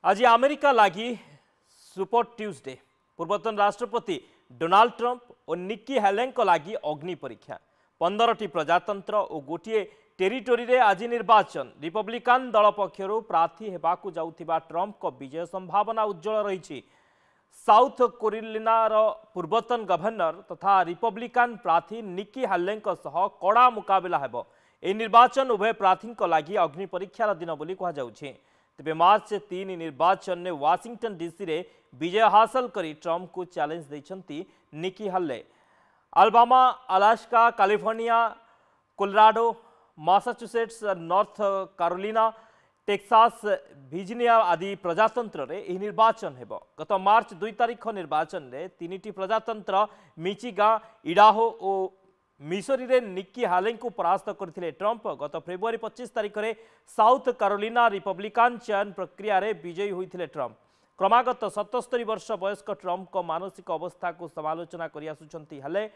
आज अमेरिका लगी super Tuesday पूर्वतन राष्ट्रपति डोनाल्ड ट्रंप और निक्की हेले लगी अग्नि परीक्षा 15टी प्रजातंत्र और गोटे टेरिटोरी रे आज निर्वाचन रिपब्लिकान दल पक्षर प्रार्थी हेबाकु जाउथिबा ट्रंप को विजय संभावना उज्जवल रही। साउथ कैरोलिनार पूर्वतन गवर्नर तथा रिपब्लिकान प्रार्थी निक्की हेले कड़ा मुकाबला हेबो। ए निर्वाचन उभय प्रार्थी लगी अग्नि परीक्षार दिन बोली कहुछि। तेबे मार्च 3 निर्वाचन में वाशिंगटन डीसी रे विजय हासिल करी ट्रंप को चैलेंज देछंती Nikki Haley. Alabama, Alaska, California, Colorado, Massachusetts, North Carolina, Texas, Virginia आदि प्रजातंत्र रे एही निर्वाचन हेबो। गत मार्च 2 तारिख निर्वाचन रे 3टी प्रजातंत्र मिचिगान, इडाहो और मिसोरी रे निक्की हेले को परास्त करथिले ट्रंप। गत फेब्रुआरी 25 तारिख रे साउथ कैरोलिना रिपब्लिकान चयन प्रक्रिया रे विजयी होइथिले ट्रंप। क्रमागत 77 वर्ष वयस्क ट्रंप को मानसिक अवस्था को समालोचना करि आसुचंती हेले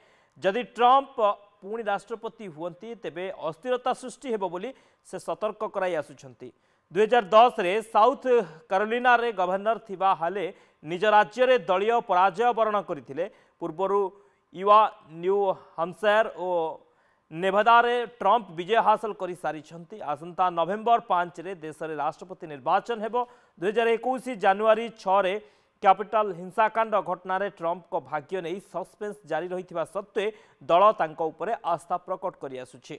जदि ट्रंप पुणी राष्ट्रपति हुअंती तेबे अस्थिरता सृष्टि हेबो बोली से सतर्क कराई आसुचंती। 2010 रे साउथ कैरोलिना रे गवर्नर थिबा हेले निज राज्य रे दलीय पराजय वर्ण करथिले। पूर्वरु युवा न्यू हैम्पशायर और नेवादा रे ट्रंप विजय हासिल कर सारी। आसंता नवेम्बर 5 रे देश रे राष्ट्रपति निर्वाचन हेबो। 2021 जनवरी 6 रे कैपिटल हिंसाकांड घटना रे ट्रंप को भाग्य नहीं सस्पेंस जारी रही सत्वे दल तांको उपरे आस्था प्रकट करि आसुछि।